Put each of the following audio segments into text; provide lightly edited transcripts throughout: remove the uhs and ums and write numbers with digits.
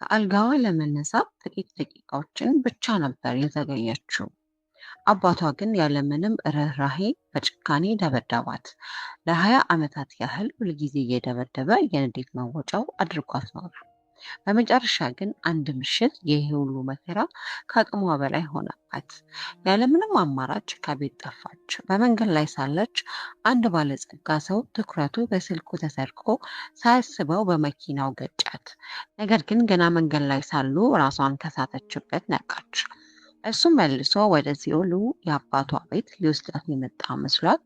ከአልጋዋ ለመነሳት ጥቂት ደቂቃዎችን ብቻ ነበር የዘገየችው። አባቷ ግን ያለምንም ርኅራኄ በጭካኔ ደበደባት። ለ20 ዓመታት ያህል ሁልጊዜ እየደበደበ የንዴት መወጫው አድርጓት ኖረ። በመጨረሻ ግን አንድ ምሽት ይህ ሁሉ መከራ ከአቅሟ በላይ ሆነባት። ያለምንም አማራጭ ከቤት ጠፋች። በመንገድ ላይ ሳለች አንድ ባለጸጋ ሰው ትኩረቱ በስልኩ ተሰርቆ ሳያስበው በመኪናው ገጫት። ነገር ግን ገና መንገድ ላይ ሳሉ ራሷን ከሳተችበት ነቃች። እሱም መልሶ ወደ ሲኦሉ የአባቷ ቤት ሊወስዳት የመጣ መስሏት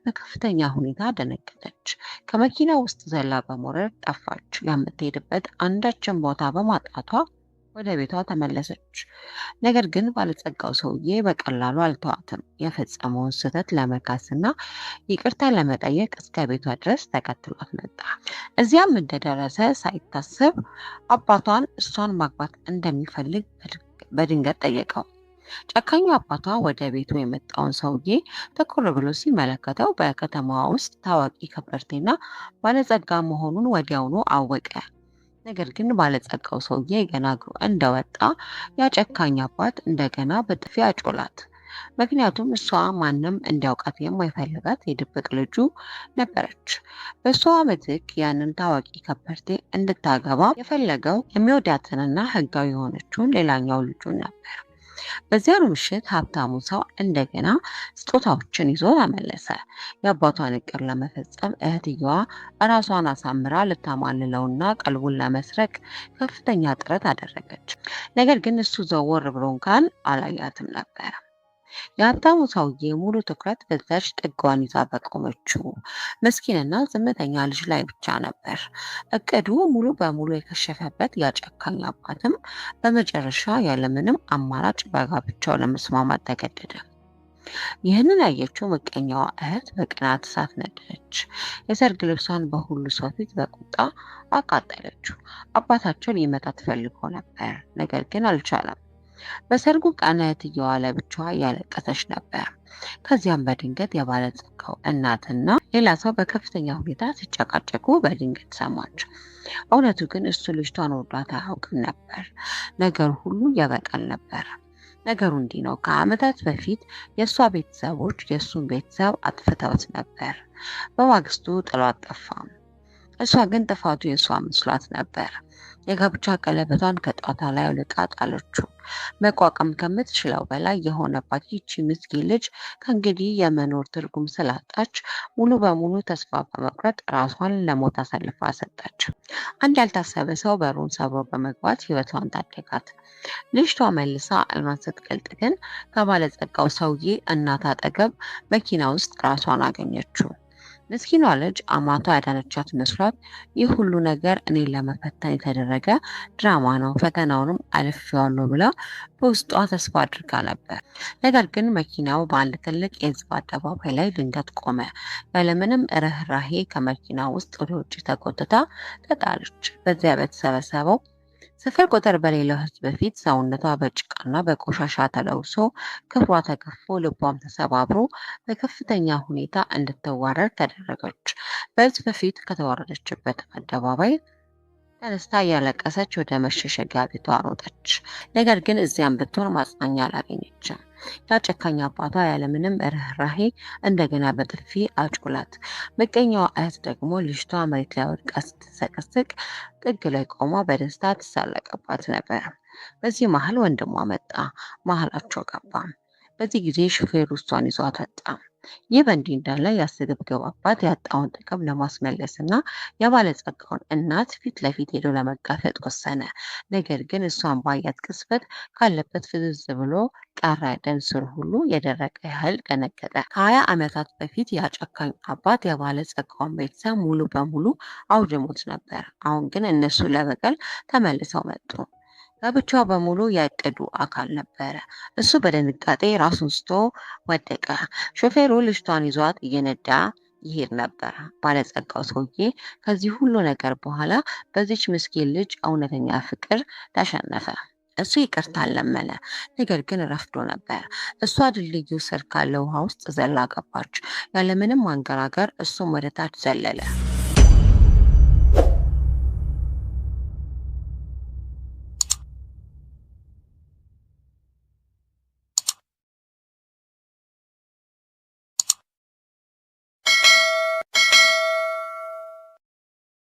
በከፍተኛ ሁኔታ ደነገጠች። ከመኪና ውስጥ ዘላ በመውረድ ጠፋች። የምትሄድበት አንዳችን ቦታ በማጣቷ ወደ ቤቷ ተመለሰች። ነገር ግን ባለጸጋው ሰውዬ በቀላሉ አልተዋትም። የፈጸመውን ስህተት ለመካስና ይቅርታ ለመጠየቅ እስከ ቤቷ ድረስ ተከትሏት መጣ። እዚያም እንደደረሰ ሳይታሰብ አባቷን እሷን ማግባት እንደሚፈልግ በድንገት ጠየቀው። ጨካኙ አባቷ ወደ ቤቱ የመጣውን ሰውዬ ትኩር ብሎ ሲመለከተው በከተማዋ ውስጥ ታዋቂ ከበርቴና ባለጸጋ መሆኑን ወዲያውኑ አወቀ። ነገር ግን ባለጸጋው ሰውዬ ገና እግሩ እንደወጣ ያ ጨካኝ አባት እንደገና በጥፊ አጮላት። ምክንያቱም እሷ ማንም እንዲያውቃት የማይፈልጋት የድብቅ ልጁ ነበረች። በእሷ ምትክ ያንን ታዋቂ ከበርቴ እንድታገባ የፈለገው የሚወዳትንና ሕጋዊ የሆነችውን ሌላኛው ልጁን ነበር። በዚያኑ ምሽት ሀብታሙ ሰው እንደገና ስጦታዎችን ይዞ ተመለሰ። የአባቷን እቅድ ለመፈጸም እህትየዋ ራሷን አሳምራ ልታማልለውና ቀልቡን ለመስረቅ ከፍተኛ ጥረት አደረገች። ነገር ግን እሱ ዘወር ብሎ እንኳን አላያትም ነበር። የሀብታሙ ሰውዬ ሙሉ ትኩረት በዛች ጥጓን ይዛ በቆመችው ምስኪንና ዝምተኛ ልጅ ላይ ብቻ ነበር። እቅዱ ሙሉ በሙሉ የከሸፈበት ያጨካኝ አባትም በመጨረሻ ያለምንም አማራጭ በጋብቻው ለመስማማት ተገደደ። ይህንን ያየችው ምቀኛዋ እህት በቅናት እሳት ነደደች። የሰርግ ልብሷን በሁሉ ሰው ፊት በቁጣ አቃጠለችው። አባታቸው ሊመታት ፈልጎ ነበር፣ ነገር ግን አልቻለም። በሰርጉ ቀን እህትየዋ ለብቻዋ እያለቀሰች ነበር። ከዚያም በድንገት የባለጸጋው እናትና ሌላ ሰው በከፍተኛ ሁኔታ ሲጨቃጨቁ በድንገት ሰማች። እውነቱ ግን እሱ ልጅቷን ወዷት አያውቅም ነበር። ነገሩ ሁሉ የበቀል ነበር። ነገሩ እንዲህ ነው። ከዓመታት በፊት የእሷ ቤተሰቦች የእሱን ቤተሰብ አጥፍተውት ነበር። በማግስቱ ጥሏት ጠፋ። እሷ ግን ጥፋቱ የእሷ መስሏት ነበር። የጋብቻ ቀለበቷን ከጧቷ ላይ አውልቃ ጣለችው። መቋቋም ከምትችለው በላይ የሆነባት ይቺ ምስኪን ልጅ ከእንግዲህ የመኖር ትርጉም ስላጣች ሙሉ በሙሉ ተስፋ በመቁረጥ ራሷን ለሞት አሳልፋ ሰጠች። አንድ ያልታሰበ ሰው በሩን ሰብሮ በመግባት ሕይወቷን ታደጋት። ልጅቷ መልሳ ዓይኗን ስትገልጥ ግን ከባለጸጋው ሰውዬ እናት አጠገብ መኪና ውስጥ ራሷን አገኘችው። ምስኪኗ ልጅ አማቷ ያዳነቻት መስሏት ይህ ሁሉ ነገር እኔን ለመፈተን የተደረገ ድራማ ነው፣ ፈተናውንም አልፌዋለሁ ብላ በውስጧ ተስፋ አድርጋ ነበር። ነገር ግን መኪናው በአንድ ትልቅ የሕዝብ አደባባይ ላይ ድንገት ቆመ። ያለምንም ርኅራኄ ከመኪና ውስጥ ወደ ውጭ ተጎትታ ተጣለች። በዚያ በተሰበሰበው ስፍር ቁጥር በሌለው ሕዝብ ፊት ሰውነቷ በጭቃና በቆሻሻ ተለውሶ ክብሯ ተገፎ ልቧም ተሰባብሮ በከፍተኛ ሁኔታ እንድትዋረድ ተደረገች። በሕዝብ ፊት ከተዋረደችበት አደባባይ ተነስታ እያለቀሰች ወደ መሸሸጊያ ቤቷ ሮጠች። ነገር ግን እዚያም ብትሆን ማጽናኛ አላገኘችም። ያ ጨካኝ አባቷ ያለምንም ርኅራኄ እንደገና በጥፊ አጮላት። ምቀኛዋ እህት ደግሞ ልጅቷ መሬት ላይ ወድቃ ስትሰቀስቅ ጥግ ላይ ቆማ በደስታ ትሳለቅባት ነበር። በዚህ መሀል ወንድሟ መጣ፣ መሀላቸው ገባ። በዚህ ጊዜ ሹፌሩ እሷን ይዟት ወጣ። ይህ በእንዲህ እንዳለ ያስገብገብ አባት ያጣውን ጥቅም ለማስመለስ እና የባለጸጋውን እናት ፊት ለፊት ሄዶ ለመጋፈጥ ወሰነ። ነገር ግን እሷን ባያት ቅስበት ካለበት ፍዝዝ ብሎ ቀረ። ደም ስር ሁሉ የደረቀ ያህል ደነገጠ። ከ20 ዓመታት በፊት ያጨካኝ አባት የባለጸጋውን ቤተሰብ ሙሉ በሙሉ አውድሞት ነበር። አሁን ግን እነሱ ለበቀል ተመልሰው መጡ። ጋብቻው በሙሉ የእቅዱ አካል ነበረ። እሱ በድንጋጤ ራሱን ስቶ ወደቀ። ሾፌሩ ልጅቷን ይዟት እየነዳ ይሄድ ነበር። ባለጸጋው ሰውዬ ከዚህ ሁሉ ነገር በኋላ በዚች ምስኪን ልጅ እውነተኛ ፍቅር ተሸነፈ። እሱ ይቅርታ ለመነ። ነገር ግን ረፍዶ ነበር። እሷ ድልድዩ ስር ካለ ውሃ ውስጥ ዘላ ገባች። ያለምንም ማንገራገር እሱም ወደ ታች ዘለለ።